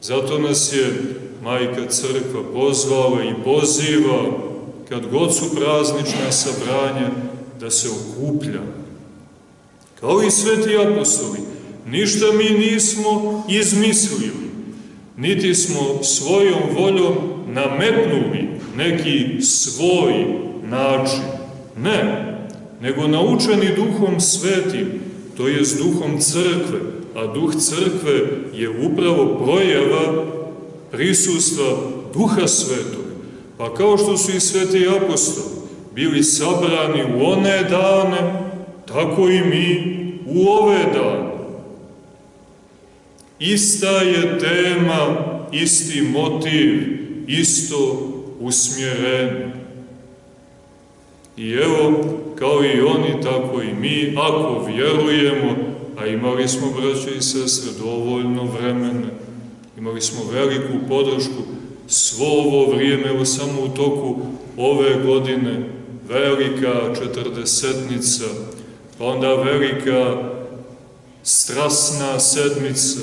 Zato nas je Majka Crkva pozvala i poziva, kad god su praznična sabranja, da se okupljamo. Kao i sveti apostoli, ništa mi nismo izmislili, niti smo svojom voljom nametnuli neki svoj način. Ne, nego naučeni Duhom Svetim, to je s Duhom Crkve, a Duh Crkve je upravo projava prisustva Duha Svetog. Pa kao što su i sveti apostoli bili sabrani u one dane, tako i mi u ove dane. Ista je tema, isti motiv, isto usmjerenje. I evo, kao i oni, tako i mi, ako vjerujemo, a imali smo, braće i sestre, dovoljno vremena, imali smo veliku podršku svo ovo vrijeme, evo samo u toku ove godine, velika četrdesetnica, pa onda velika strasna sedmica,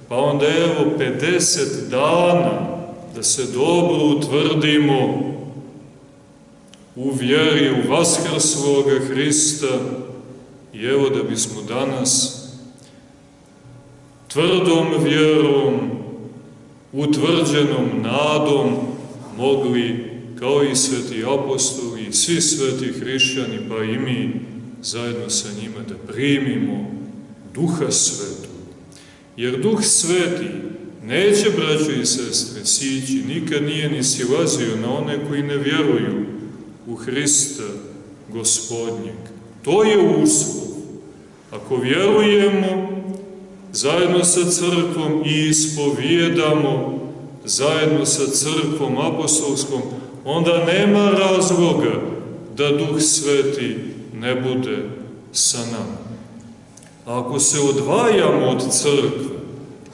pa onda evo 50 dana da se dobro utvrdimo u vjeri u vaskrsloga Hrista i evo da bismo danas tvrdom vjerom, utvrđenom nadom mogli, kao i sveti apostoli i svi sveti hrišćani, pa i mi zajedno sa njima da primimo Duha Svetog. Jer Duh Sveti neće, braćo i sestre, sići, nikad nije ni silazio na one koji ne vjeruju u Hrista Gospodnjeg. To je uslov. Ako vjerujemo zajedno sa crkvom i ispovijedamo zajedno sa crkvom apostolskom, onda nema razloga da Duh Sveti ne bude sa nama. A ako se odvajamo od crkve,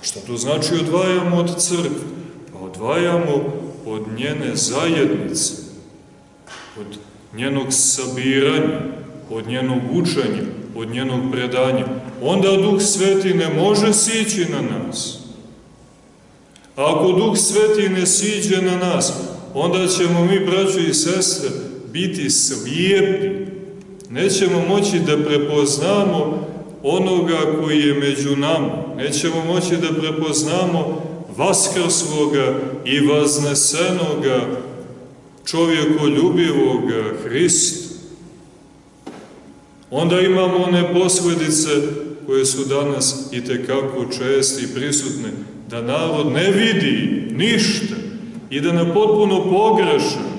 šta to znači odvajamo od crkve? Pa odvajamo od njene zajednice, od njenog sabiranja, od njenog učenja, od njenog predanja. Onda Duh Sveti ne može sići na nas. A ako Duh Sveti ne siđe na nas, onda ćemo mi, braćo i sestre, biti slijepi. Nećemo moći da prepoznamo onoga koji je među nama. Nećemo moći da prepoznamo vaskrsloga i vaznesenoga čovjekoljubivoga Hrista. Onda imamo one posljedice koje su danas i tekako česte i prisutne, da narod ne vidi ništa i da na potpuno pogrešan,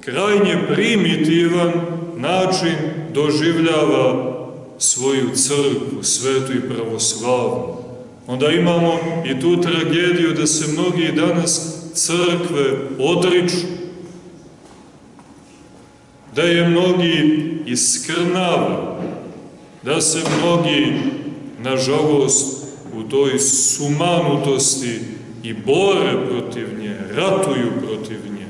krajnje primitivan način doživljava svoju crkvu, svetu i pravoslavnu. Onda imamo i tu tragediju da se mnogi danas crkve odriču, da je mnogi iskrnava, da se mnogi, nažalost, u toj sumanutosti i bore protiv nje, ratuju protiv nje.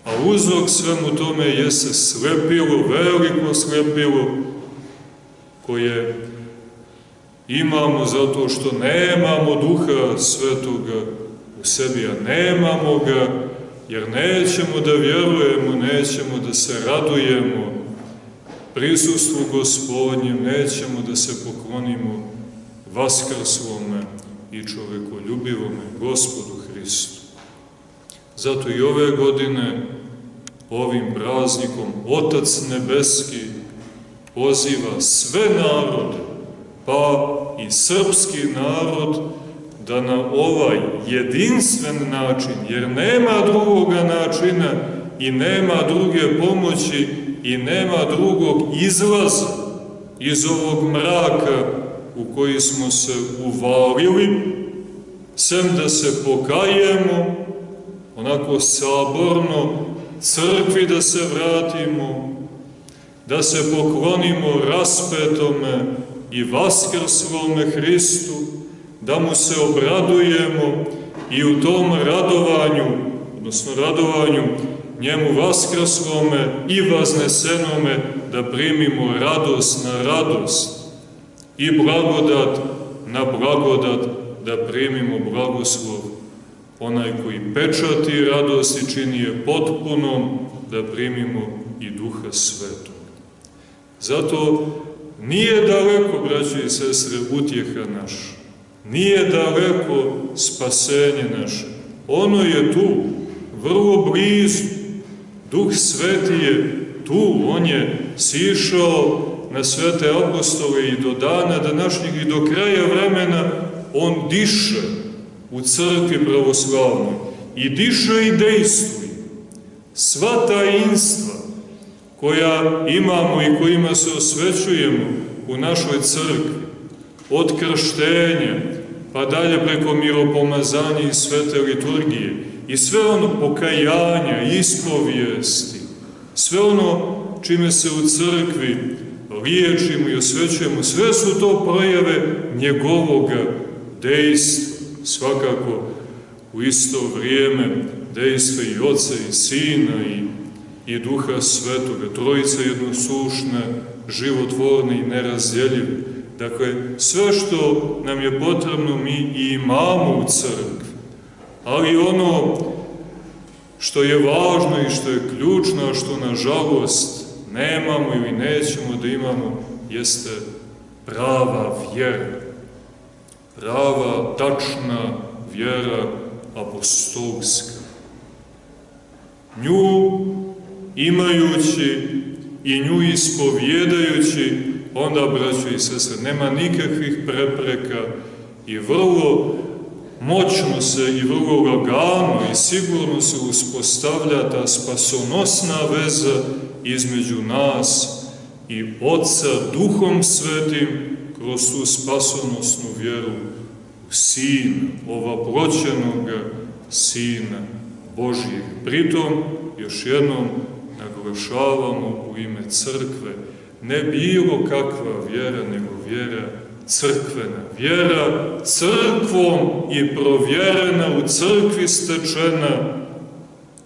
A uzrok svemu tome jeste slepilo, veliko slepilo, koje imamo zato što nemamo Duha Svetoga u sebi, a nemamo ga, jer nećemo da vjerujemo, nećemo da se radujemo prisustvu Gospodnjem, nećemo da se poklonimo vaskrslome i čovekoljubivome Gospodu Hristu. Zato i ove godine, ovim praznikom, Otac Nebeski poziva sve narode, pa i srpski narod, da na ovaj jedinstven način, jer nema drugoga načina i nema druge pomoći i nema drugog izlaza iz ovog mraka u koji smo se uvalili, sem da se pokajemo, onako saborno, crkvi da se vratimo, da se poklonimo raspetome i vaskrslome Hristu, da mu se obradujemo i u tom radovanju, odnosno radovanju njemu vaskrslome i vaznesenome, da primimo radost na radost i blagodat na blagodat da primimo blagoslov, onaj koji pečati radost i čini je potpunom, da primimo i Duha Svetog. Zato nije daleko, braće i sestre, utjeha naša, nije daleko spasenje naše. Ono je tu, vrlo blizu. Duh Sveti je tu, on je sišao na svete apostole i do dana današnjeg i do kraja vremena on diše u crkvi pravoslavnoj i diše i dejstvuje. Sva tajinstva koja imamo i kojima se osvećujemo u našoj crkvi, od krštenja pa dalje preko miropomazanja i svete liturgije i sve ono pokajanja, ispovijesti, sve ono čime se u crkvi liječimo i osvećujemo, sve su to projave njegovoga dejstva. Svakako u isto vrijeme dejstva i Oca i Sina i Duha Svetoga, trojica jednosušna, životvorna i nerazdjeljiva. Dakle, sve što nam je potrebno mi i imamo u crkvi, ali ono što je važno i što je ključno, a što nažalost nemamo ili nećemo da imamo, jeste prava vjera. Prava, tačna vjera apostolska. Nju imajući i nju ispovjedajući, onda, braćo i sestre, nema nikakvih prepreka i vrlo moćno se i vrlo lagano i sigurno se uspostavlja ta spasonosna veza između nas i Otca Duhom Svetim kroz tu spasonosnu vjeru u Sina, ovaploćenoga Sina Božijeg. Pritom, još jednom naglašavamo u ime crkve, ne bilo kakva vjera, nego vjera crkvena. Vjera crkvom i provjerena, u crkvi stečena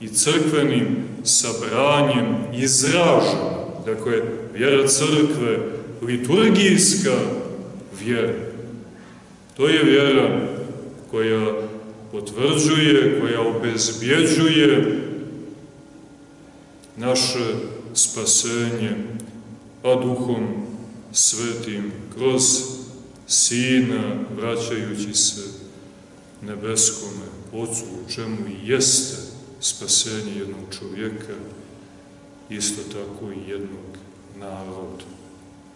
i crkvenim sabranjem izražena. Dakle, vjera crkve, liturgijska vjera. To je vjera koja potvrđuje, koja obezbjeđuje naše spasenje, a Duhom Svetim kroz Sina, vraćajući se nebeskome Otcu, u čemu i jeste spasenje jednog čovjeka, isto tako i jednog naroda.